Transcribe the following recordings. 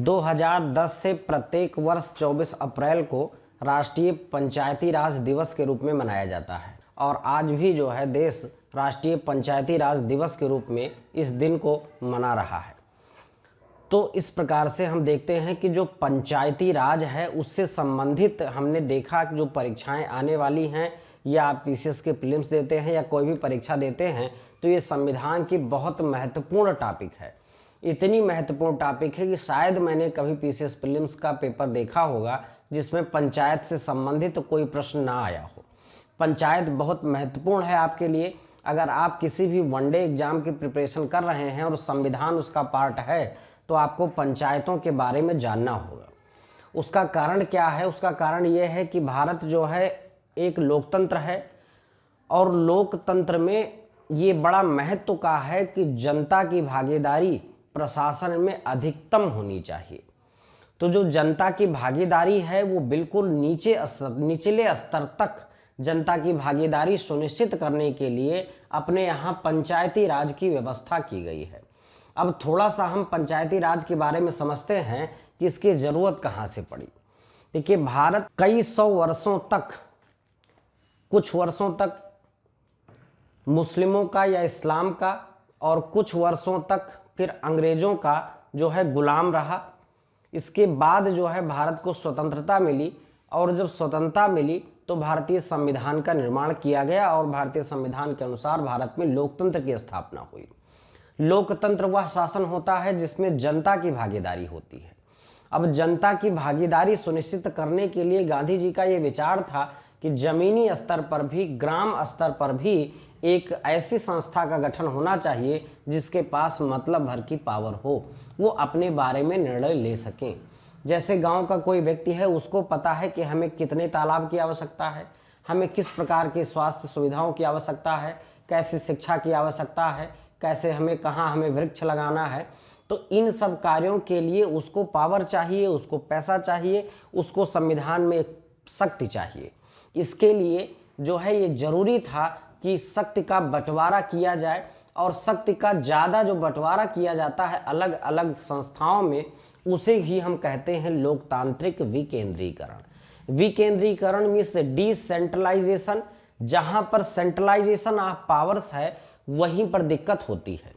2010 से प्रत्येक वर्ष 24 अप्रैल को राष्ट्रीय पंचायती राज दिवस के रूप में मनाया जाता है और आज भी जो है देश राष्ट्रीय पंचायती राज दिवस के रूप में इस दिन को मना रहा है। तो इस प्रकार से हम देखते हैं कि जो पंचायती राज है उससे संबंधित हमने देखा कि जो परीक्षाएं आने वाली हैं या आप पीसीएस के प्रीलिम्स देते हैं या कोई भी परीक्षा देते हैं तो ये संविधान की बहुत महत्वपूर्ण टॉपिक है। इतनी महत्वपूर्ण टॉपिक है कि शायद मैंने कभी पीसीएस प्रीलिम्स का पेपर देखा होगा जिसमें पंचायत से संबंधित कोई प्रश्न ना आया हो। पंचायत बहुत महत्वपूर्ण है आपके लिए। अगर आप किसी भी वनडे एग्जाम की प्रिपरेशन कर रहे हैं और संविधान उसका पार्ट है तो आपको पंचायतों के बारे में जानना होगा। उसका कारण क्या है? उसका कारण यह है कि भारत जो है एक लोकतंत्र है और लोकतंत्र में ये बड़ा महत्व का है कि जनता की भागीदारी प्रशासन में अधिकतम होनी चाहिए। तो जो जनता की भागीदारी है वो बिल्कुल निचले स्तर तक जनता की भागीदारी सुनिश्चित करने के लिए अपने यहाँ पंचायती राज की व्यवस्था की गई है। अब थोड़ा सा हम पंचायती राज के बारे में समझते हैं कि इसकी ज़रूरत कहाँ से पड़ी। देखिए, भारत कई सौ वर्षों तक, कुछ वर्षों तक मुस्लिमों का या इस्लाम का और कुछ वर्षों तक फिर अंग्रेज़ों का जो है गुलाम रहा। इसके बाद जो है भारत को स्वतंत्रता मिली और जब स्वतंत्रता मिली तो भारतीय संविधान का निर्माण किया गया और भारतीय संविधान के अनुसार भारत में लोकतंत्र की स्थापना हुई। लोकतंत्र वह शासन होता है जिसमें जनता की भागीदारी होती है। अब जनता की भागीदारी सुनिश्चित करने के लिए गांधी जी का ये विचार था कि जमीनी स्तर पर भी, ग्राम स्तर पर भी एक ऐसी संस्था का गठन होना चाहिए जिसके पास मतलब भर की पावर हो, वो अपने बारे में निर्णय ले सकें। जैसे गांव का कोई व्यक्ति है, उसको पता है कि हमें कितने तालाब की आवश्यकता है, हमें किस प्रकार की स्वास्थ्य सुविधाओं की आवश्यकता है, कैसे शिक्षा की आवश्यकता है, कैसे हमें वृक्ष लगाना है। तो इन सब कार्यों के लिए उसको पावर चाहिए, उसको पैसा चाहिए, उसको संविधान में शक्ति चाहिए। इसके लिए जो है ये जरूरी था कि शक्ति का बंटवारा किया जाए और शक्ति का ज़्यादा जो बंटवारा किया जाता है अलग अलग संस्थाओं में, उसे ही हम कहते हैं लोकतांत्रिक विकेंद्रीकरण। विकेंद्रीकरण मीन्स डिसेंट्रलाइजेशन। जहाँ पर सेंट्रलाइजेशन ऑफ पावर्स है वहीं पर दिक्कत होती है।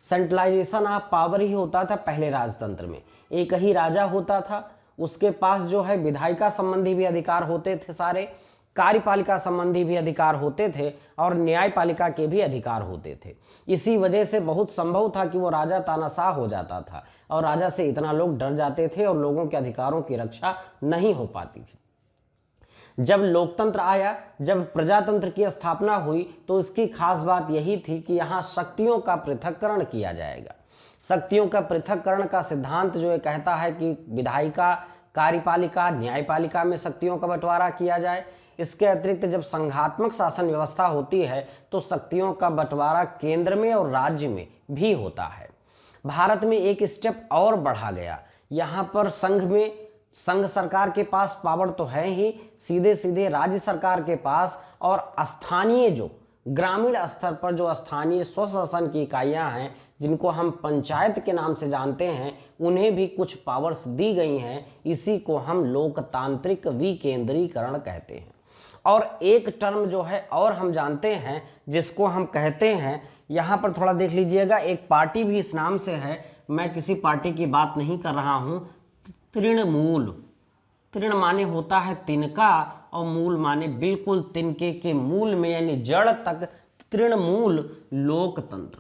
सेंट्रलाइजेशन ऑफ पावर ही होता था पहले राजतंत्र में, एक ही राजा होता था, उसके पास जो है विधायिका संबंधी भी अधिकार होते थे सारे, कार्यपालिका संबंधी भी अधिकार होते थे और न्यायपालिका के भी अधिकार होते थे। इसी वजह से बहुत संभव था कि वो राजा तानाशाह हो जाता था और राजा से इतना लोग डर जाते थे और लोगों के अधिकारों की रक्षा नहीं हो पाती थी। जब लोकतंत्र आया, जब प्रजातंत्र की स्थापना हुई तो इसकी खास बात यही थी कि यहाँ शक्तियों का पृथक्करण किया जाएगा। शक्तियों का पृथक्करण का सिद्धांत जो ये कहता है कि विधायिका, कार्यपालिका, न्यायपालिका में शक्तियों का बंटवारा किया जाए। इसके अतिरिक्त जब संघात्मक शासन व्यवस्था होती है तो शक्तियों का बंटवारा केंद्र में और राज्य में भी होता है। भारत में एक स्टेप और बढ़ा गया। यहाँ पर संघ सरकार के पास पावर तो है ही, सीधे सीधे राज्य सरकार के पास और स्थानीय जो ग्रामीण स्तर पर जो स्थानीय स्वशासन की इकाइयां हैं जिनको हम पंचायत के नाम से जानते हैं, उन्हें भी कुछ पावर्स दी गई हैं। इसी को हम लोकतांत्रिक विकेंद्रीकरण कहते हैं। और एक टर्म जो है और हम जानते हैं जिसको हम कहते हैं, यहाँ पर थोड़ा देख लीजिएगा, एक पार्टी भी इस नाम से है, मैं किसी पार्टी की बात नहीं कर रहा हूँ, तृणमूल। तृण माने होता है तिनका और मूल माने बिल्कुल तिनके के मूल में यानी जड़ तक, तृणमूल लोकतंत्र।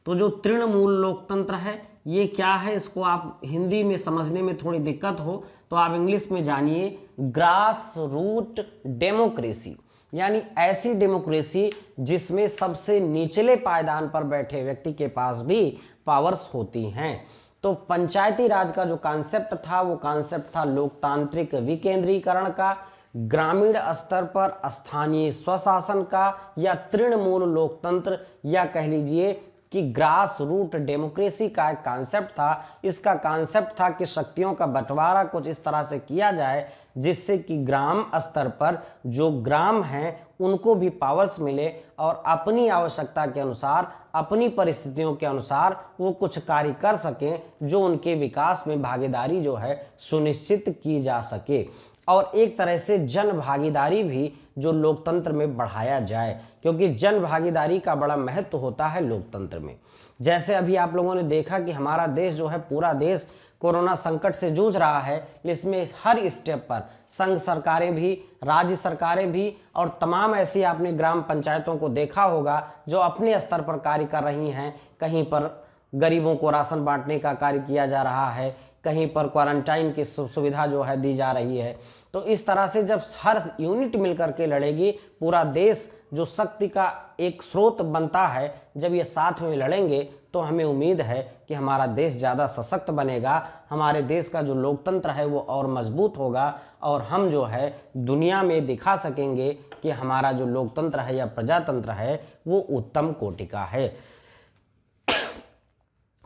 तो जो तृणमूल लोकतंत्र है ये क्या है, इसको आप हिंदी में समझने में थोड़ी दिक्कत हो तो आप इंग्लिश में जानिए, ग्रास रूट डेमोक्रेसी, यानी ऐसी डेमोक्रेसी जिसमें सबसे निचले पायदान पर बैठे व्यक्ति के पास भी पावर्स होती हैं। तो पंचायती राज का जो कॉन्सेप्ट था वो कॉन्सेप्ट था लोकतांत्रिक विकेंद्रीकरण का, ग्रामीण स्तर पर स्थानीय स्वशासन का, या तृणमूल लोकतंत्र, या कह लीजिए कि ग्रास रूट डेमोक्रेसी का एक कॉन्सेप्ट था। इसका कॉन्सेप्ट था कि शक्तियों का बंटवारा कुछ इस तरह से किया जाए जिससे कि ग्राम स्तर पर जो ग्राम हैं उनको भी पावर्स मिले और अपनी आवश्यकता के अनुसार, अपनी परिस्थितियों के अनुसार वो कुछ कार्य कर सकें जो उनके विकास में भागीदारी जो है सुनिश्चित की जा सके। और एक तरह से जन भागीदारी भी जो लोकतंत्र में बढ़ाया जाए, क्योंकि जन भागीदारी का बड़ा महत्व होता है लोकतंत्र में। जैसे अभी आप लोगों ने देखा कि हमारा देश जो है, पूरा देश कोरोना संकट से जूझ रहा है, इसमें हर स्टेप पर संघ सरकारें भी, राज्य सरकारें भी और तमाम ऐसी आपने ग्राम पंचायतों को देखा होगा जो अपने स्तर पर कार्य कर रही हैं। कहीं पर गरीबों को राशन बांटने का कार्य किया जा रहा है, कहीं पर क्वारंटाइन की सुविधा जो है दी जा रही है। तो इस तरह से जब हर यूनिट मिलकर के लड़ेगी, पूरा देश जो शक्ति का एक स्रोत बनता है, जब ये साथ में लड़ेंगे तो हमें उम्मीद है कि हमारा देश ज़्यादा सशक्त बनेगा, हमारे देश का जो लोकतंत्र है वो और मजबूत होगा और हम जो है दुनिया में दिखा सकेंगे कि हमारा जो लोकतंत्र है या प्रजातंत्र है वो उत्तम कोटि का है।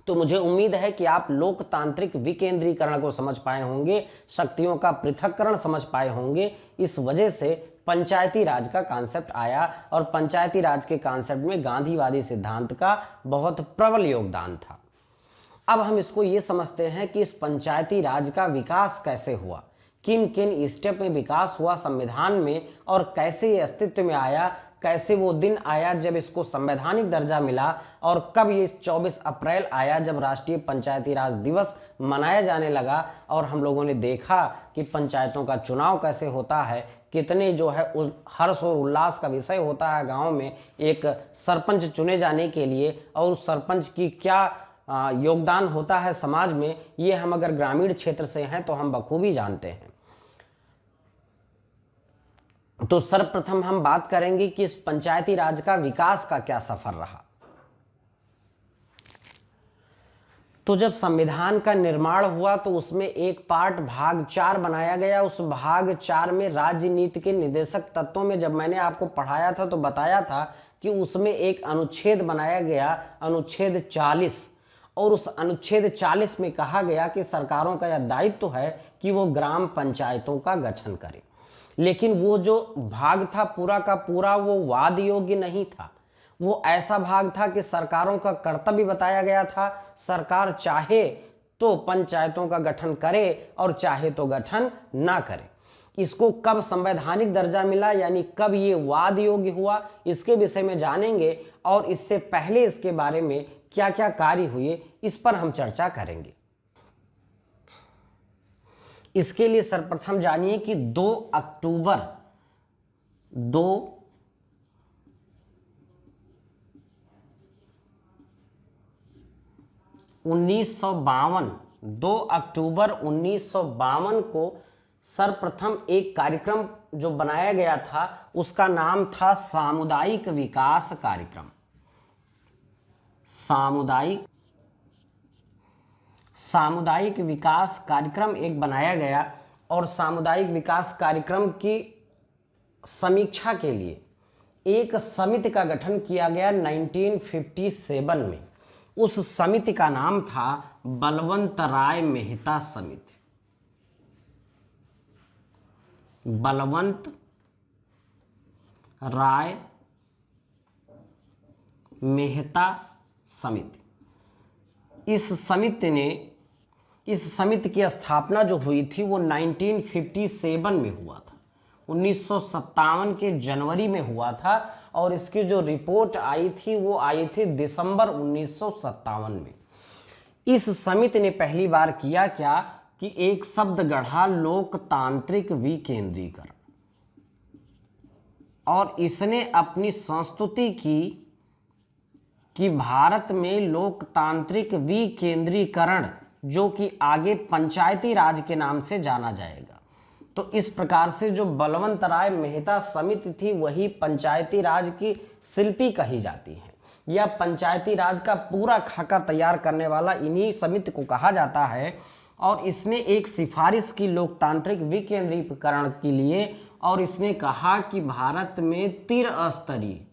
तो मुझे उम्मीद है कि आप लोकतांत्रिक विकेंद्रीकरण को समझ पाए होंगे, शक्तियों का पृथक्करण समझ पाए होंगे। इस वजह से पंचायती राज का कॉन्सेप्ट आया और पंचायती राज के कॉन्सेप्ट में गांधीवादी सिद्धांत का बहुत प्रबल योगदान था। अब हम इसको ये समझते हैं कि इस पंचायती राज का विकास कैसे हुआ, किन किन स्टेप में विकास हुआ संविधान में और कैसे ये अस्तित्व में आया, कैसे वो दिन आया जब इसको संवैधानिक दर्जा मिला और कब ये 24 अप्रैल आया जब राष्ट्रीय पंचायती राज दिवस मनाया जाने लगा। और हम लोगों ने देखा कि पंचायतों का चुनाव कैसे होता है, कितने जो है हर्ष और उल्लास का विषय होता है गांव में एक सरपंच चुने जाने के लिए, और उस सरपंच की क्या योगदान होता है समाज में, ये हम अगर ग्रामीण क्षेत्र से हैं तो हम बखूबी जानते हैं। तो सर्वप्रथम हम बात करेंगे कि इस पंचायती राज का विकास का क्या सफर रहा। तो जब संविधान का निर्माण हुआ तो उसमें एक पार्ट भाग 4 बनाया गया। उस भाग 4 में राज्य नीति के निर्देशक तत्वों में जब मैंने आपको पढ़ाया था तो बताया था कि उसमें एक अनुच्छेद बनाया गया, अनुच्छेद 40, और उस अनुच्छेद 40 में कहा गया कि सरकारों का यह दायित्व है कि वो ग्राम पंचायतों का गठन करें। लेकिन वो जो भाग था पूरा का पूरा वो वाद योग्य नहीं था, वो ऐसा भाग था कि सरकारों का कर्तव्य बताया गया था, सरकार चाहे तो पंचायतों का गठन करे और चाहे तो गठन ना करे। इसको कब संवैधानिक दर्जा मिला, यानी कब ये वाद योग्य हुआ, इसके विषय में जानेंगे और इससे पहले इसके बारे में क्या क्या कार्य हुए इस पर हम चर्चा करेंगे। इसके लिए सर्वप्रथम जानिए कि 2 अक्टूबर 1952 को सर्वप्रथम एक कार्यक्रम जो बनाया गया था उसका नाम था सामुदायिक विकास कार्यक्रम। सामुदायिक विकास कार्यक्रम एक बनाया गया और सामुदायिक विकास कार्यक्रम की समीक्षा के लिए एक समिति का गठन किया गया 1957 में। उस समिति का नाम था बलवंत राय मेहता समिति। बलवंत राय मेहता समिति। इस समिति की स्थापना जो हुई थी वो 1957 में हुआ था, 1957 के जनवरी में हुआ था और इसकी जो रिपोर्ट आई थी वो आई थी दिसंबर 1957 में। इस समिति ने पहली बार किया क्या कि एक शब्द गढ़ा, लोकतांत्रिक विकेंद्रीकरण, और इसने अपनी संस्तुति की कि भारत में लोकतांत्रिक विकेंद्रीकरण जो कि आगे पंचायती राज के नाम से जाना जाएगा। तो इस प्रकार से जो बलवंत राय मेहता समिति थी वही पंचायती राज की शिल्पी कही जाती है, या पंचायती राज का पूरा खाका तैयार करने वाला इन्हीं समिति को कहा जाता है। और इसने एक सिफारिश की लोकतांत्रिक विकेंद्रीकरण के लिए, और इसने कहा कि भारत में त्रिस्तरीय,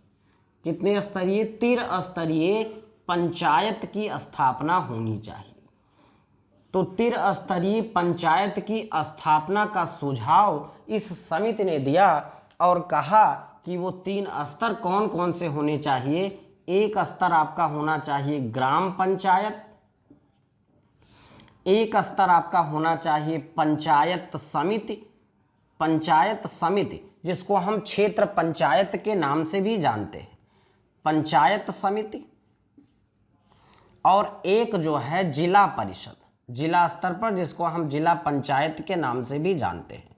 कितने स्तरीय, त्रिस्तरीय पंचायत की स्थापना होनी चाहिए। तो त्रिस्तरीय पंचायत की स्थापना का सुझाव इस समिति ने दिया और कहा कि वो 3 स्तर कौन कौन से होने चाहिए। एक स्तर आपका होना चाहिए ग्राम पंचायत, एक स्तर आपका होना चाहिए पंचायत समिति जिसको हम क्षेत्र पंचायत के नाम से भी जानते हैं, पंचायत समिति, और एक जो है जिला परिषद, जिला स्तर पर जिसको हम जिला पंचायत के नाम से भी जानते हैं।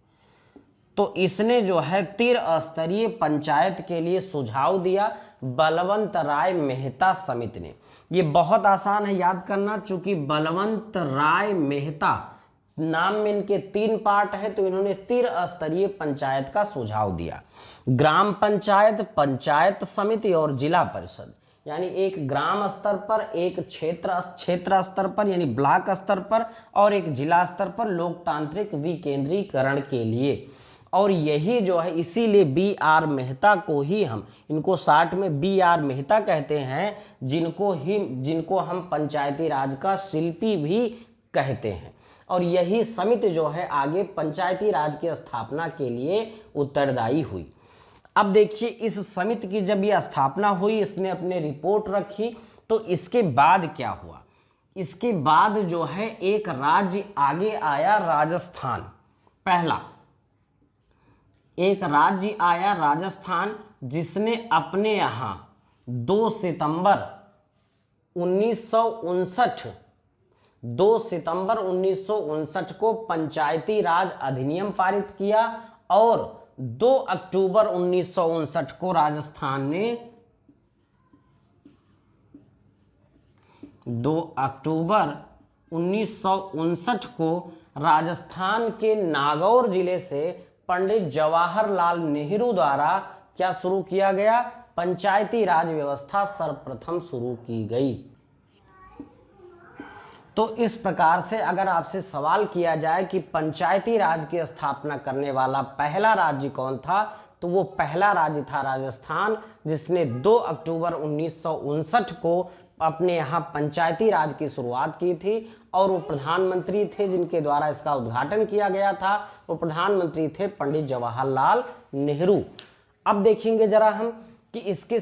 तो इसने जो है त्रिस्तरीय पंचायत के लिए सुझाव दिया बलवंत राय मेहता समिति ने। ये बहुत आसान है याद करना, चूंकि बलवंत राय मेहता नाम में इनके 3 पार्ट है, तो इन्होंने त्रिस्तरीय पंचायत का सुझाव दिया। ग्राम पंचायत, पंचायत समिति और जिला परिषद, यानी एक ग्राम स्तर पर, एक क्षेत्र स्तर पर यानी ब्लॉक स्तर पर, और एक जिला स्तर पर लोकतांत्रिक विकेंद्रीकरण के लिए। और यही जो है, इसीलिए B.R. मेहता को ही हम, इनको शार्ट में B.R. मेहता कहते हैं, जिनको हम पंचायती राज का शिल्पी भी कहते हैं। और यही समिति जो है आगे पंचायती राज की स्थापना के लिए उत्तरदायी हुई। अब देखिए, इस समिति की जब यह स्थापना हुई, इसने अपने रिपोर्ट रखी, तो इसके बाद क्या हुआ? इसके बाद जो है एक राज्य आगे आया, राजस्थान। पहला एक राज्य आया राजस्थान, जिसने अपने यहाँ 2 सितंबर 1959 को पंचायती राज अधिनियम पारित किया, और 2 अक्टूबर 1959 को राजस्थान ने 2 अक्टूबर 1959 को राजस्थान के नागौर जिले से पंडित जवाहरलाल नेहरू द्वारा क्या शुरू किया गया? पंचायती राज व्यवस्था सर्वप्रथम शुरू की गई। तो इस प्रकार से अगर आपसे सवाल किया जाए कि पंचायती राज की स्थापना करने वाला पहला राज्य कौन था, तो वो पहला राज्य था राजस्थान, जिसने 2 अक्टूबर 1959 को अपने यहाँ पंचायती राज की शुरुआत की थी। और वो प्रधानमंत्री थे जिनके द्वारा इसका उद्घाटन किया गया था, वो प्रधानमंत्री थे पंडित जवाहरलाल नेहरू। अब देखेंगे जरा हम कि इसके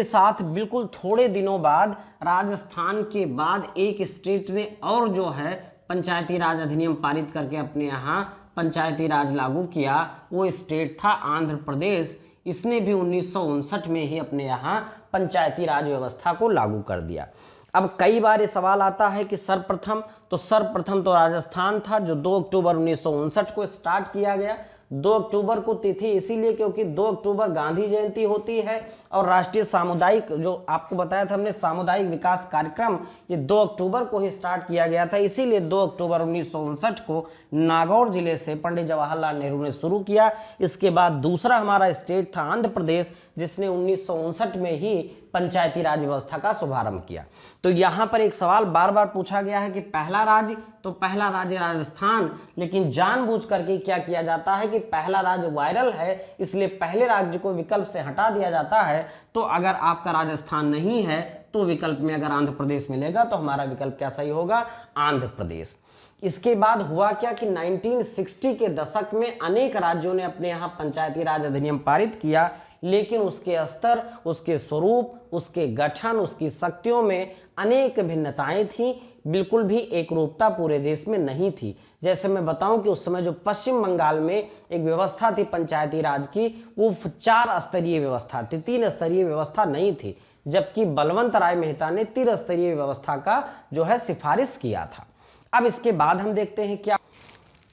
साथ बिल्कुल थोड़े दिनों बाद, राजस्थान के बाद एक स्टेट ने और जो है पंचायती राज अधिनियम पारित करके अपने यहाँ पंचायती राज लागू किया। वो स्टेट था आंध्र प्रदेश। इसने भी 1959 में ही अपने यहाँ पंचायती राज व्यवस्था को लागू कर दिया। अब कई बार ये सवाल आता है कि सर्वप्रथम तो राजस्थान था, जो 2 अक्टूबर 1959 को स्टार्ट किया गया। 2 अक्टूबर को तिथि इसीलिए क्योंकि 2 अक्टूबर गांधी जयंती होती है, और राष्ट्रीय सामुदायिक, जो आपको बताया था हमने, सामुदायिक विकास कार्यक्रम, ये 2 अक्टूबर को ही स्टार्ट किया गया था। इसीलिए 2 अक्टूबर 1959 को नागौर जिले से पंडित जवाहरलाल नेहरू ने शुरू किया। इसके बाद दूसरा हमारा स्टेट था आंध्र प्रदेश, जिसने 1959 में ही पंचायती राज व्यवस्था का शुभारंभ किया। तो यहाँ पर एक सवाल बार बार पूछा गया है कि पहला राज्य, तो पहला राज्य राजस्थान, लेकिन जानबूझ करके क्या किया जाता है कि पहला राज्य वायरल है, इसलिए पहले राज्य को विकल्प से हटा दिया जाता है। तो अगर आपका राजस्थान नहीं है तो विकल्प में अगर आंध्र प्रदेश मिलेगा तो हमारा विकल्प क्या सही होगा? आंध्र प्रदेश। इसके बाद हुआ क्या कि 1960 के दशक में अनेक राज्यों ने अपने यहाँ पंचायती राज अधिनियम पारित किया, लेकिन उसके स्तर, उसके स्वरूप, उसके गठन, उसकी शक्तियों में अनेक भिन्नताएं थीं। बिल्कुल भी एकरूपता पूरे देश में नहीं थी। जैसे मैं बताऊं कि उस समय जो पश्चिम बंगाल में एक व्यवस्था थी पंचायती राज की, वो 4 स्तरीय व्यवस्था थी, 3 स्तरीय व्यवस्था नहीं थी, जबकि बलवंत राय मेहता ने 3 स्तरीय व्यवस्था का जो है सिफारिश किया था। अब इसके बाद हम देखते हैं क्या,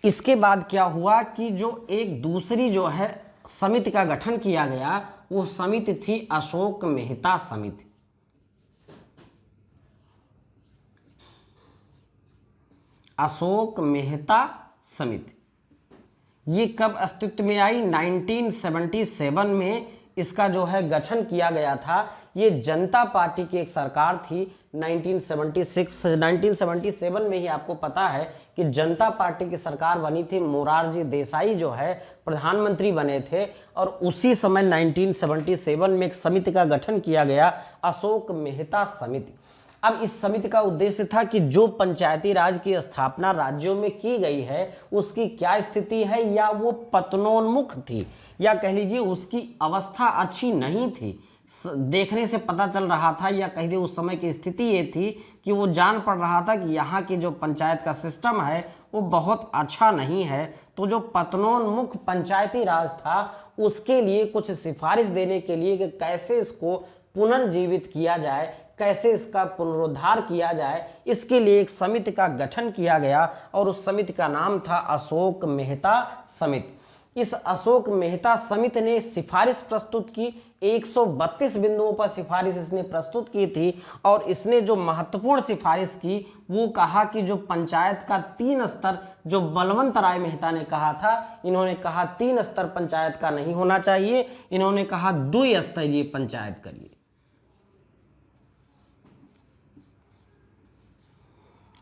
इसके बाद क्या हुआ कि जो एक दूसरी जो है समिति का गठन किया गया, वो समिति थी अशोक मेहता समिति। अशोक मेहता समिति ये कब अस्तित्व में आई? 1977 में इसका जो है गठन किया गया था। ये जनता पार्टी की एक सरकार थी। 1977 में ही आपको पता है कि जनता पार्टी की सरकार बनी थी। मोरारजी देसाई जो है प्रधानमंत्री बने थे, और उसी समय 1977 में एक समिति का गठन किया गया, अशोक मेहता समिति। अब इस समिति का उद्देश्य था कि जो पंचायती राज की स्थापना राज्यों में की गई है उसकी क्या स्थिति है, या वो पतनोन्मुख थी, या कह लीजिए उसकी अवस्था अच्छी नहीं थी। देखने से पता चल रहा था, या कह लीजिए उस समय की स्थिति ये थी कि वो जान पड़ रहा था कि यहाँ की जो पंचायत का सिस्टम है वो बहुत अच्छा नहीं है। तो जो पतनोन्मुख पंचायती राज था उसके लिए कुछ सिफारिश देने के लिए कि कैसे इसको पुनर्जीवित किया जाए, कैसे इसका पुनरुद्धार किया जाए, इसके लिए एक समिति का गठन किया गया और उस समिति का नाम था अशोक मेहता समिति। इस अशोक मेहता समिति ने सिफारिश प्रस्तुत की, 132 बिंदुओं पर सिफारिश इसने प्रस्तुत की थी। और इसने जो महत्वपूर्ण सिफारिश की वो कहा कि जो पंचायत का 3 स्तर, जो बलवंत राय मेहता ने कहा था, इन्होंने कहा 3 स्तर पंचायत का नहीं होना चाहिए, इन्होंने कहा द्विस्तरीय पंचायत करिए।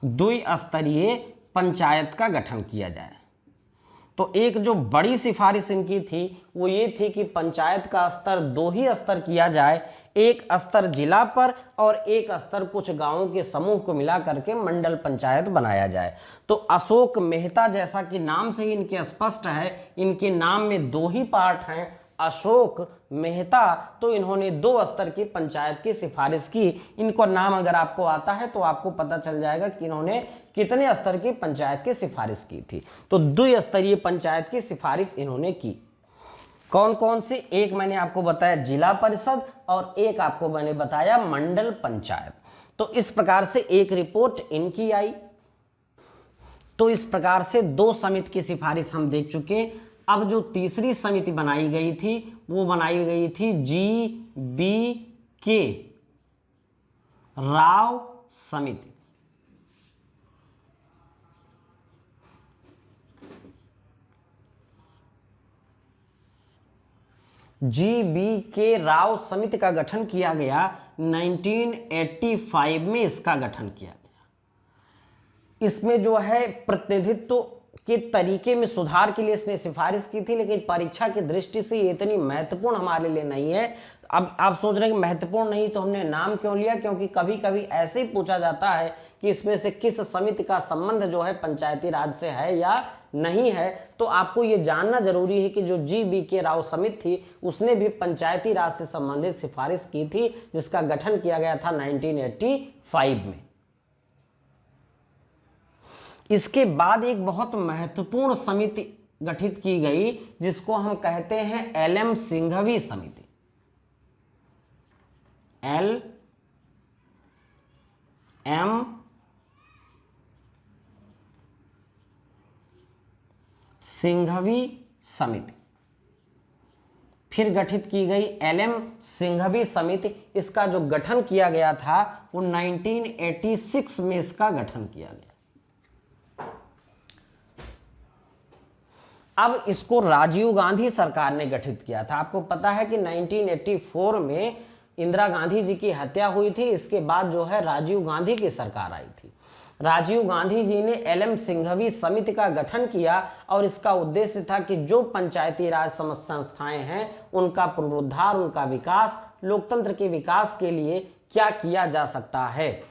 द्विस्तरीय पंचायत का गठन किया जाए। तो एक जो बड़ी सिफारिश इनकी थी वो ये थी कि पंचायत का स्तर 2 ही स्तर किया जाए, एक स्तर जिला पर और एक स्तर कुछ गांवों के समूह को मिला करके मंडल पंचायत बनाया जाए। तो अशोक मेहता, जैसा कि नाम से ही इनके स्पष्ट है, इनके नाम में 2 ही पार्ट हैं, अशोक मेहता, तो इन्होंने 2 स्तर की पंचायत की सिफारिश की। इनको नाम अगर आपको आता है तो आपको पता चल जाएगा कि इन्होंने कितने स्तर की पंचायत की सिफारिश की थी। तो द्विस्तरीय पंचायत की सिफारिश इन्होंने की। कौन कौन से? एक मैंने आपको बताया जिला परिषद और एक आपको मैंने बताया मंडल पंचायत। तो इस प्रकार से एक रिपोर्ट इनकी आई। तो इस प्रकार से 2 समिति की सिफारिश हम देख चुके। अब जो तीसरी समिति बनाई गई थी वो बनाई गई थी GBK राव समिति। GBK राव समिति का गठन किया गया 1985 में, इसका गठन किया गया। इसमें जो है प्रतिनिधित्व के तरीके में सुधार के लिए इसने सिफारिश की थी, लेकिन परीक्षा की दृष्टि से ये इतनी महत्वपूर्ण हमारे लिए नहीं है। अब आप सोच रहे हैं कि महत्वपूर्ण नहीं तो हमने नाम क्यों लिया? क्योंकि कभी कभी ऐसे ही पूछा जाता है कि इसमें से किस समिति का संबंध जो है पंचायती राज से है या नहीं है। तो आपको ये जानना जरूरी है कि जो GBK राव समिति थी उसने भी पंचायती राज से संबंधित सिफारिश की थी, जिसका गठन किया गया था 1985 में। इसके बाद एक बहुत महत्वपूर्ण समिति गठित की गई जिसको हम कहते हैं LM सिंघवी समिति। LM सिंघवी समिति फिर गठित की गई LM सिंघवी समिति। इसका जो गठन किया गया था वो 1986 में इसका गठन किया गया। अब इसको राजीव गांधी सरकार ने गठित किया था। आपको पता है कि 1984 में इंदिरा गांधी जी की हत्या हुई थी। इसके बाद जो है राजीव गांधी की सरकार आई थी। राजीव गांधी जी ने LM सिंघवी समिति का गठन किया और इसका उद्देश्य था कि जो पंचायती राज संस्थाएं हैं उनका पुनरुद्धार, उनका विकास, लोकतंत्र के विकास के लिए क्या किया जा सकता है।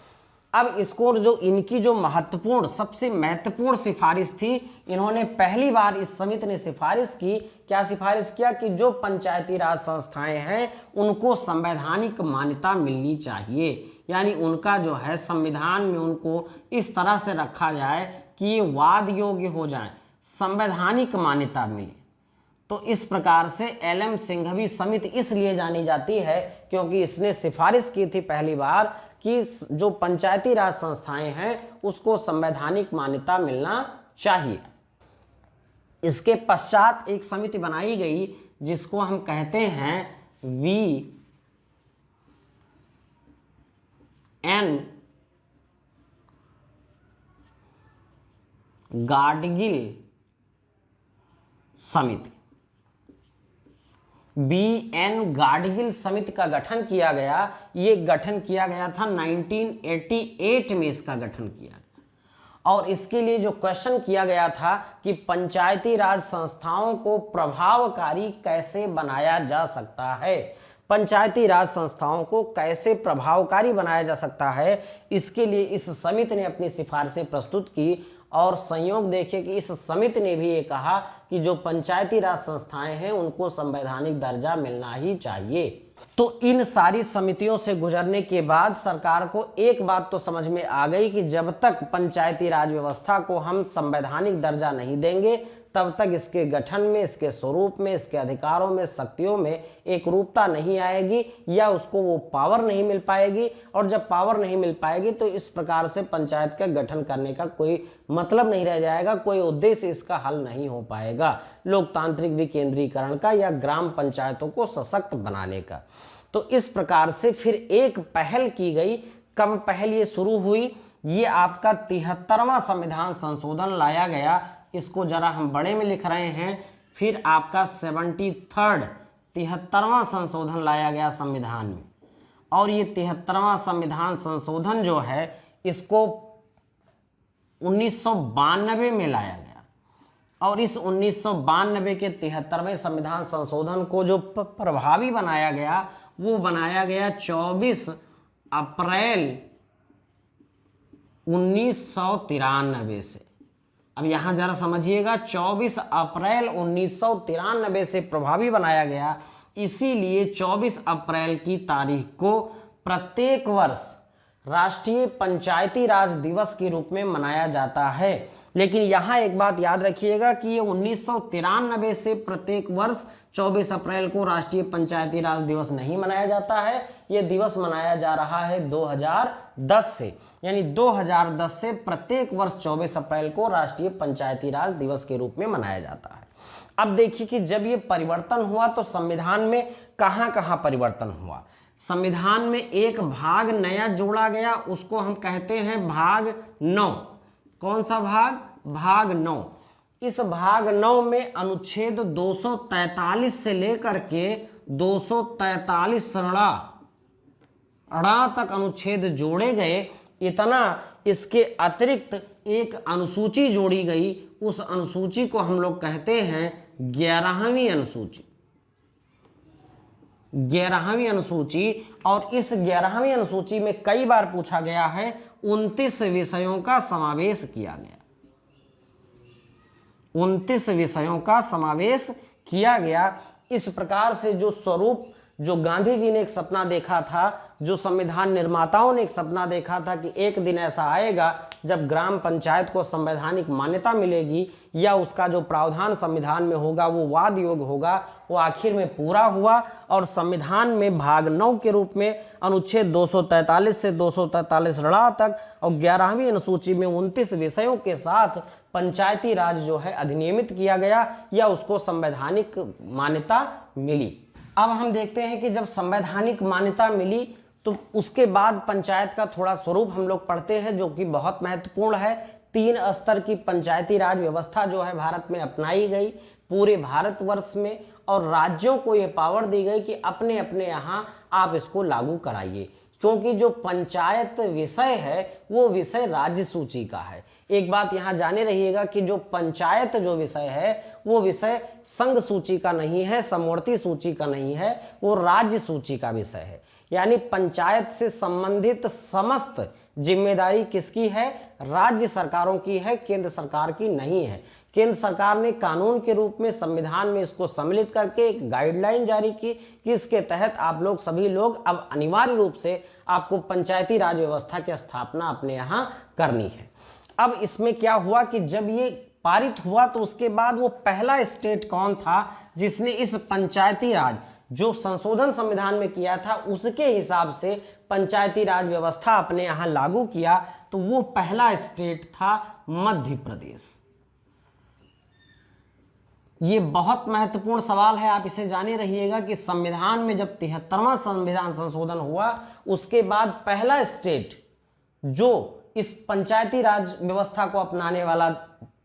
अब इसको जो इनकी जो महत्वपूर्ण, सबसे महत्वपूर्ण सिफारिश थी, इन्होंने पहली बार इस समिति ने सिफारिश की। क्या सिफारिश किया? कि जो पंचायती राज संस्थाएं हैं उनको संवैधानिक मान्यता मिलनी चाहिए, यानी उनका जो है संविधान में उनको इस तरह से रखा जाए कि ये वाद योग्य हो जाए, संवैधानिक मान्यता मिले। तो इस प्रकार से LM सिंघवी समिति इसलिए जानी जाती है क्योंकि इसने सिफारिश की थी पहली बार कि जो पंचायती राज संस्थाएं हैं उसको संवैधानिक मान्यता मिलना चाहिए। इसके पश्चात एक समिति बनाई गई जिसको हम कहते हैं VN गाडगिल समिति। BN गाडगिल समिति का गठन किया गया। ये गठन किया गया था 1988 में, इसका गठन किया गया। और इसके लिए जो क्वेश्चन किया गया था कि पंचायती राज संस्थाओं को प्रभावकारी कैसे बनाया जा सकता है, पंचायती राज संस्थाओं को कैसे प्रभावकारी बनाया जा सकता है, इसके लिए इस समिति ने अपनी सिफारिशें प्रस्तुत की। और संयोग देखिए कि इस समिति ने भी ये कहा कि जो पंचायती राज संस्थाएं हैं उनको संवैधानिक दर्जा मिलना ही चाहिए। तो इन सारी समितियों से गुजरने के बाद सरकार को एक बात तो समझ में आ गई कि जब तक पंचायती राज व्यवस्था को हम संवैधानिक दर्जा नहीं देंगे तब तक इसके गठन में, इसके स्वरूप में, इसके अधिकारों में, शक्तियों में एक रूपता नहीं आएगी या उसको वो पावर नहीं मिल पाएगी। और जब पावर नहीं मिल पाएगी तो इस प्रकार से पंचायत का गठन करने का कोई मतलब नहीं रह जाएगा, कोई उद्देश्य इसका हल नहीं हो पाएगा लोकतांत्रिक विकेंद्रीकरण का या ग्राम पंचायतों को सशक्त बनाने का। तो इस प्रकार से फिर एक पहल की गई। कब पहल ये शुरू हुई? ये आपका 73वां संविधान संशोधन लाया गया। इसको जरा हम बड़े में लिख रहे हैं। फिर आपका 73वां संशोधन लाया गया संविधान में। और ये 73वां संविधान संशोधन जो है इसको 1992 में लाया गया। और इस 1992 के 73वें संविधान संशोधन को जो प्रभावी बनाया गया वो बनाया गया 24 अप्रैल 1993 से। अब यहां जरा समझिएगा, 24 अप्रैल 1993 से प्रभावी बनाया गया। इसीलिए 24 अप्रैल की तारीख को प्रत्येक वर्ष राष्ट्रीय पंचायती राज दिवस के रूप में मनाया जाता है। लेकिन यहां एक बात याद रखिएगा कि ये 1993 से प्रत्येक वर्ष 24 अप्रैल को राष्ट्रीय पंचायती राज दिवस नहीं मनाया जाता है। ये दिवस मनाया जा रहा है 2010 से, यानी 2010 से प्रत्येक वर्ष 24 अप्रैल को राष्ट्रीय पंचायती राज दिवस के रूप में मनाया जाता है। अब देखिए कि जब ये परिवर्तन हुआ तो संविधान में कहां कहां परिवर्तन हुआ। संविधान में एक भाग नया जोड़ा गया, उसको हम कहते हैं भाग 9। कौन सा भाग? भाग 9। इस भाग 9 में अनुच्छेद 243 से लेकर के 243 ड़ा तक अनुच्छेद जोड़े गए। इतना, इसके अतिरिक्त एक अनुसूची जोड़ी गई। उस अनुसूची को हम लोग कहते हैं 11वीं अनुसूची। 11वीं अनुसूची। और इस 11वीं अनुसूची में कई बार पूछा गया है 29 विषयों का समावेश किया गया। 29 विषयों का समावेश किया गया। इस प्रकार से जो स्वरूप, जो गांधी जी ने एक सपना देखा था, जो संविधान निर्माताओं ने एक सपना देखा था कि एक दिन ऐसा आएगा जब ग्राम पंचायत को संवैधानिक मान्यता मिलेगी या उसका जो प्रावधान संविधान में होगा वो वाद योग्य होगा, वो आखिर में पूरा हुआ। और संविधान में भाग 9 के रूप में अनुच्छेद 243 से 243 ड़ा तक और 11वीं अनुसूची में 29 विषयों के साथ पंचायती राज जो है अधिनियमित किया गया या उसको संवैधानिक मान्यता मिली। अब हम देखते हैं कि जब संवैधानिक मान्यता मिली तो उसके बाद पंचायत का थोड़ा स्वरूप हम लोग पढ़ते हैं जो कि बहुत महत्वपूर्ण है। 3 स्तर की पंचायती राज व्यवस्था जो है भारत में अपनाई गई पूरे भारतवर्ष में। और राज्यों को ये पावर दी गई कि अपने अपने यहाँ आप इसको लागू कराइए, क्योंकि जो पंचायत विषय है वो विषय राज्य सूची का है। एक बात यहाँ जाने रहिएगा कि जो पंचायत जो विषय है वो विषय संघ सूची का नहीं है, समवर्ती सूची का नहीं है, वो राज्य सूची का विषय है। यानी पंचायत से संबंधित समस्त जिम्मेदारी किसकी है? राज्य सरकारों की है, केंद्र सरकार की नहीं है। केंद्र सरकार ने कानून के रूप में संविधान में इसको सम्मिलित करके एक गाइडलाइन जारी की कि इसके तहत आप लोग सभी लोग अब अनिवार्य रूप से आपको पंचायती राज व्यवस्था की स्थापना अपने यहाँ करनी है। अब इसमें क्या हुआ कि जब ये पारित हुआ तो उसके बाद वो पहला स्टेट कौन था जिसने इस पंचायती राज जो संशोधन संविधान में किया था उसके हिसाब से पंचायती राज व्यवस्था अपने यहाँ लागू किया? तो वो पहला स्टेट था मध्य प्रदेश। ये बहुत महत्वपूर्ण सवाल है, आप इसे जाने रहिएगा कि संविधान में जब 73वां संविधान संशोधन हुआ उसके बाद पहला स्टेट जो इस पंचायती राज व्यवस्था को अपनाने वाला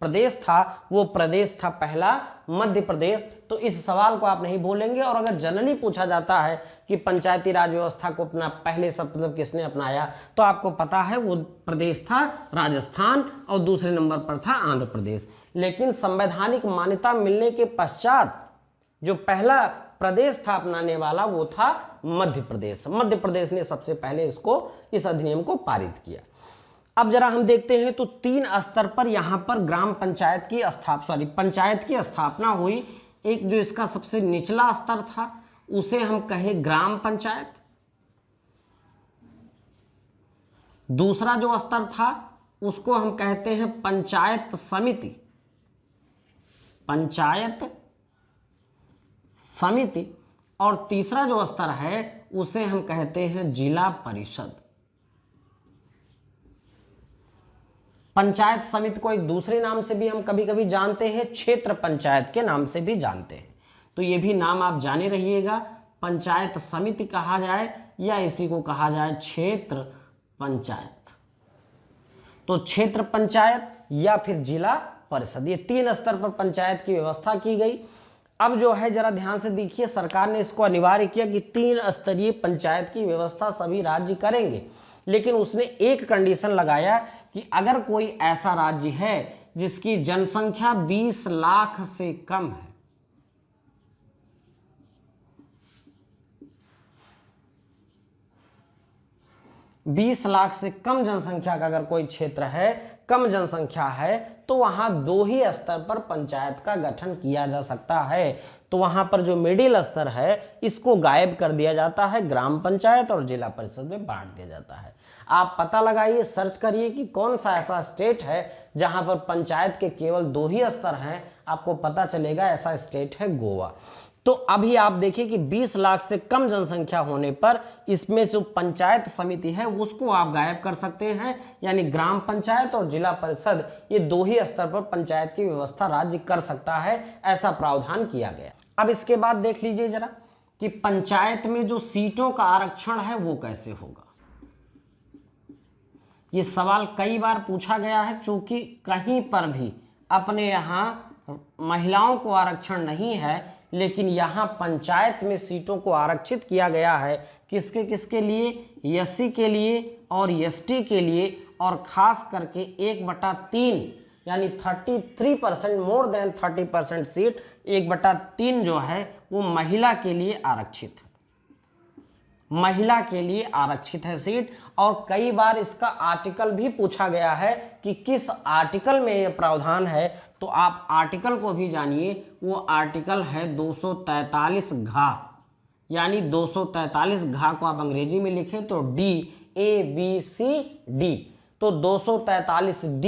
प्रदेश था वो प्रदेश था पहला मध्य प्रदेश। तो इस सवाल को आप नहीं भूलेंगे। और अगर जनरली पूछा जाता है कि पंचायती राज व्यवस्था को अपना पहले सर्वप्रथम किसने अपनाया तो आपको पता है वो प्रदेश था राजस्थान और दूसरे नंबर पर था आंध्र प्रदेश। लेकिन संवैधानिक मान्यता मिलने के पश्चात जो पहला प्रदेश था अपनाने वाला वो था मध्य प्रदेश। मध्य प्रदेश ने सबसे पहले इस अधिनियम को पारित किया। अब जरा हम देखते हैं तो 3 स्तर पर यहां पर ग्राम पंचायत की पंचायत की स्थापना हुई। एक जो इसका सबसे निचला स्तर था उसे हम कहे ग्राम पंचायत, दूसरा जो स्तर था उसको हम कहते हैं पंचायत समिति, और तीसरा जो स्तर है उसे हम कहते हैं जिला परिषद। पंचायत समिति को एक दूसरे नाम से भी हम कभी कभी जानते हैं, क्षेत्र पंचायत के नाम से भी जानते हैं, तो ये भी नाम आप जाने रहिएगा। पंचायत समिति कहा जाए या इसी को कहा जाए क्षेत्र पंचायत। तो क्षेत्र पंचायत या फिर जिला परिषद, ये 3 स्तर पर पंचायत की व्यवस्था की गई। अब जो है जरा ध्यान से देखिए, सरकार ने इसको अनिवार्य किया कि 3 स्तरीय पंचायत की व्यवस्था सभी राज्य करेंगे, लेकिन उसने एक कंडीशन लगाया कि अगर कोई ऐसा राज्य है जिसकी जनसंख्या 20 लाख से कम है, बीस लाख से कम जनसंख्या का अगर कोई क्षेत्र है, कम जनसंख्या है, तो वहां 2 ही स्तर पर पंचायत का गठन किया जा सकता है। तो वहां पर जो मिडिल स्तर है इसको गायब कर दिया जाता है, ग्राम पंचायत और जिला परिषद में बांट दिया जाता है। आप पता लगाइए, सर्च करिए कि कौन सा ऐसा स्टेट है जहां पर पंचायत के केवल 2 ही स्तर हैं। आपको पता चलेगा ऐसा स्टेट है गोवा। तो अभी आप देखिए कि 20 लाख से कम जनसंख्या होने पर इसमें जो पंचायत समिति है उसको आप गायब कर सकते हैं, यानी ग्राम पंचायत और जिला परिषद ये 2 ही स्तर पर पंचायत की व्यवस्था राज्य कर सकता है, ऐसा प्रावधान किया गया। अब इसके बाद देख लीजिए जरा कि पंचायत में जो सीटों का आरक्षण है वो कैसे होगा। ये सवाल कई बार पूछा गया है, चूंकि कहीं पर भी अपने यहाँ महिलाओं को आरक्षण नहीं है, लेकिन यहाँ पंचायत में सीटों को आरक्षित किया गया है। किसके किसके लिए? एससी के लिए और एसटी के लिए, और खास करके 1/3 यानी 33%, मोर देन 30% सीट, 1/3 जो है वो महिला के लिए आरक्षित है। महिला के लिए आरक्षित है सीट। और कई बार इसका आर्टिकल भी पूछा गया है कि किस आर्टिकल में यह प्रावधान है, तो आप आर्टिकल को भी जानिए। वो आर्टिकल है 243 घ, यानी 243 घ को आप अंग्रेजी में लिखें तो DABCD, तो 243D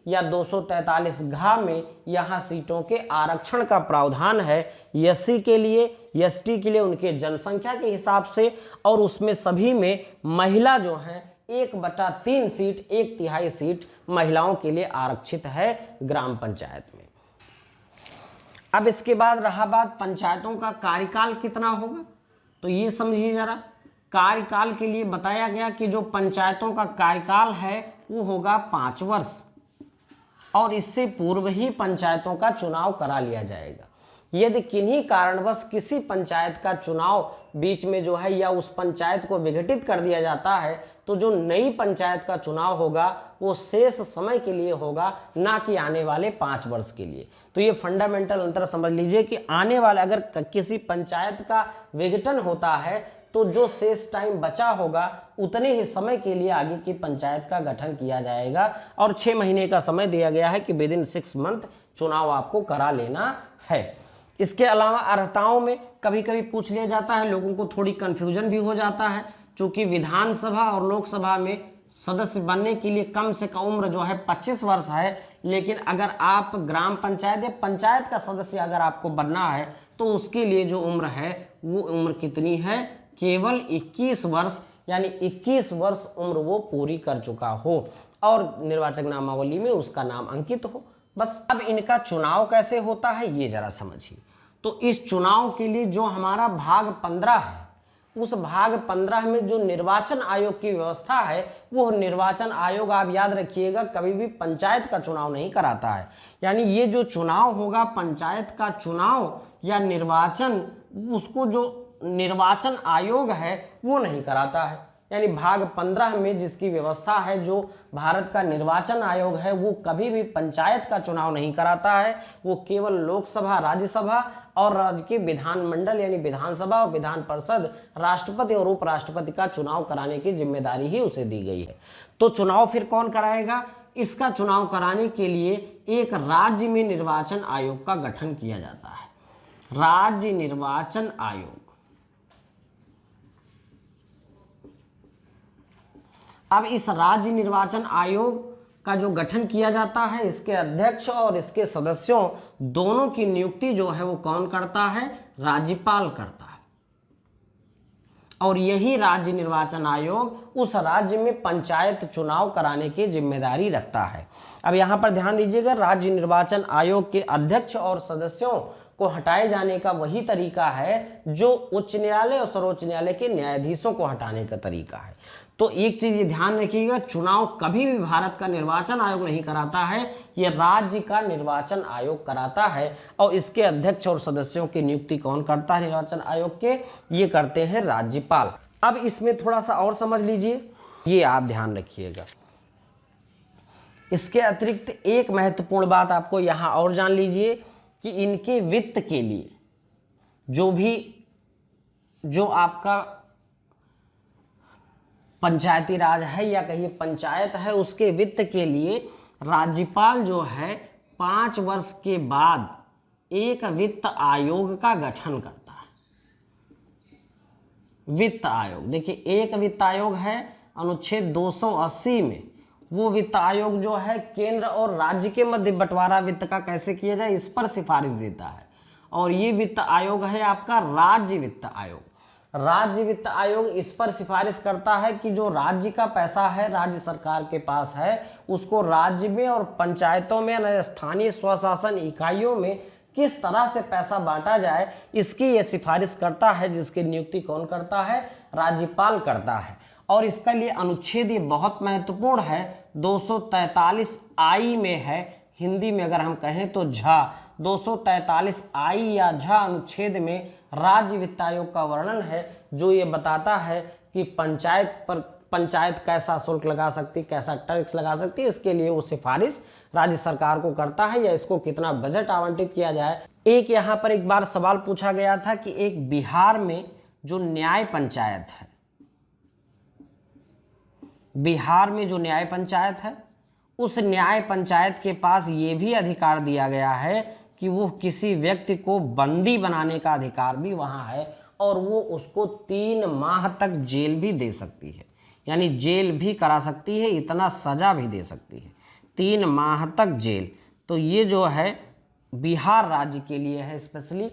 या 243 घ में यहाँ सीटों के आरक्षण का प्रावधान है। एससी के लिए, एसटी के लिए उनके जनसंख्या के हिसाब से, और उसमें सभी में महिला जो है 1/3 सीट, 1/3 सीट महिलाओं के लिए आरक्षित है ग्राम पंचायत में। अब इसके बाद रहा बात पंचायतों का कार्यकाल कितना होगा, तो ये समझिए जरा। कार्यकाल के लिए बताया गया कि जो पंचायतों का कार्यकाल है वो होगा 5 वर्ष, और इससे पूर्व ही पंचायतों का चुनाव करा लिया जाएगा। यदि किन्हीं कारणवश किसी पंचायत का चुनाव बीच में जो है या उस पंचायत को विघटित कर दिया जाता है, तो जो नई पंचायत का चुनाव होगा वो शेष समय के लिए होगा, ना कि आने वाले 5 वर्ष के लिए। तो ये फंडामेंटल अंतर समझ लीजिए कि आने वाले अगर किसी पंचायत का विघटन होता है तो जो शेष टाइम बचा होगा उतने ही समय के लिए आगे की पंचायत का गठन किया जाएगा, और 6 महीने का समय दिया गया है कि विदिन 6 मंथ चुनाव आपको करा लेना है। इसके अलावा अर्हताओं में कभी कभी पूछ लिया जाता है, लोगों को थोड़ी कंफ्यूजन भी हो जाता है, क्योंकि विधानसभा और लोकसभा में सदस्य बनने के लिए कम से कम उम्र जो है 25 वर्ष है, लेकिन अगर आप ग्राम पंचायत या पंचायत का सदस्य अगर आपको बनना है तो उसके लिए जो उम्र है वो उम्र कितनी है, केवल 21 वर्ष, यानी 21 वर्ष उम्र वो पूरी कर चुका हो और निर्वाचक नामावली में उसका नाम अंकित हो, बस। अब इनका चुनाव कैसे होता है ये जरा समझिए। तो इस चुनाव के लिए जो हमारा भाग 15 है, उस भाग 15 में जो निर्वाचन आयोग की व्यवस्था है, वो निर्वाचन आयोग आप याद रखिएगा कभी भी पंचायत का चुनाव नहीं कराता है। यानी ये जो चुनाव होगा पंचायत का चुनाव या निर्वाचन, उसको जो निर्वाचन आयोग है वो नहीं कराता है। यानी भाग 15 में जिसकी व्यवस्था है, जो भारत का निर्वाचन आयोग है, वो कभी भी पंचायत का चुनाव नहीं कराता है। वो केवल लोकसभा, राज्यसभा और राज्य के विधानमंडल यानी विधानसभा और विधान परिषद, राष्ट्रपति और उपराष्ट्रपति का चुनाव कराने की जिम्मेदारी ही उसे दी गई है। तो चुनाव फिर कौन कराएगा? इसका चुनाव कराने के लिए एक राज्य में निर्वाचन आयोग का गठन किया जाता है, राज्य निर्वाचन आयोग। अब इस राज्य निर्वाचन आयोग का जो गठन किया जाता है, इसके अध्यक्ष और इसके सदस्यों दोनों की नियुक्ति जो है वो कौन करता है? राज्यपाल करता है। और यही राज्य निर्वाचन आयोग उस राज्य में पंचायत चुनाव कराने की जिम्मेदारी रखता है। अब यहाँ पर ध्यान दीजिएगा, राज्य निर्वाचन आयोग के अध्यक्ष और सदस्यों को हटाए जाने का वही तरीका है जो उच्च न्यायालय और सर्वोच्च न्यायालय के न्यायाधीशों को हटाने का तरीका है। तो एक चीज ये ध्यान रखिएगा, चुनाव कभी भी भारत का निर्वाचन आयोग नहीं कराता है, यह राज्य का निर्वाचन आयोग कराता है। और इसके अध्यक्ष और सदस्यों की नियुक्ति कौन करता है निर्वाचन आयोग के? ये करते हैं राज्यपाल। अब इसमें थोड़ा सा और समझ लीजिए, ये आप ध्यान रखिएगा। इसके अतिरिक्त एक महत्वपूर्ण बात आपको यहाँ और जान लीजिए कि इनके वित्त के लिए जो आपका पंचायती राज है या कहिए पंचायत है, उसके वित्त के लिए राज्यपाल जो है 5 वर्ष के बाद एक वित्त आयोग का गठन करता है। वित्त आयोग, देखिए एक वित्त आयोग है अनुच्छेद 280 में, वो वित्त आयोग जो है केंद्र और राज्य के मध्य बंटवारा वित्त का कैसे किया जाए इस पर सिफारिश देता है। और ये वित्त आयोग है आपका राज्य वित्त आयोग। राज्य वित्त आयोग इस पर सिफारिश करता है कि जो राज्य का पैसा है, राज्य सरकार के पास है, उसको राज्य में और पंचायतों में, स्थानीय स्वशासन इकाइयों में किस तरह से पैसा बांटा जाए, इसकी यह सिफारिश करता है, जिसकी नियुक्ति कौन करता है? राज्यपाल करता है। और इसका लिए अनुच्छेद ये बहुत महत्वपूर्ण है, 243 में है, हिंदी में अगर हम कहें तो झ 243 या झ अनुच्छेद में राज्य वित्त आयोग का वर्णन है, जो ये बताता है कि पंचायत कैसा शुल्क लगा सकती, कैसा टैक्स लगा सकती है, इसके लिए वो सिफारिश राज्य सरकार को करता है, या इसको कितना बजट आवंटित किया जाए। एक यहाँ पर एक बार सवाल पूछा गया था कि एक बिहार में जो न्याय पंचायत है, बिहार में जो न्याय पंचायत है, उस न्याय पंचायत के पास ये भी अधिकार दिया गया है कि वो किसी व्यक्ति को बंदी बनाने का अधिकार भी वहाँ है, और वो उसको 3 माह तक जेल भी दे सकती है, यानी जेल भी करा सकती है, इतना सजा भी दे सकती है, 3 माह तक जेल। तो ये जो है बिहार राज्य के लिए है स्पेशली।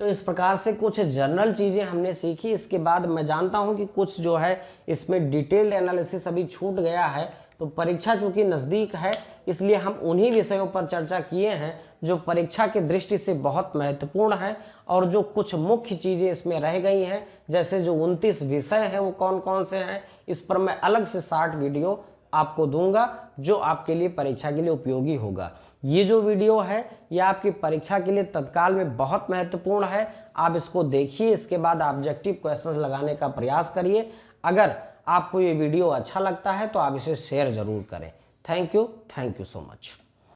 तो इस प्रकार से कुछ जनरल चीज़ें हमने सीखी। इसके बाद मैं जानता हूं कि कुछ जो है इसमें डिटेल्ड एनालिसिस अभी छूट गया है, तो परीक्षा चूंकि नज़दीक है इसलिए हम उन्हीं विषयों पर चर्चा किए हैं जो परीक्षा की दृष्टि से बहुत महत्वपूर्ण है, और जो कुछ मुख्य चीज़ें इसमें रह गई हैं, जैसे जो 29 विषय हैं वो कौन कौन से हैं, इस पर मैं अलग से 60 वीडियो आपको दूंगा जो आपके लिए परीक्षा के लिए उपयोगी होगा। ये जो वीडियो है ये आपकी परीक्षा के लिए तत्काल में बहुत महत्वपूर्ण है, आप इसको देखिए, इसके बाद ऑब्जेक्टिव क्वेश्चंस लगाने का प्रयास करिए। अगर आपको ये वीडियो अच्छा लगता है तो आप इसे शेयर जरूर करें। Thank you so much.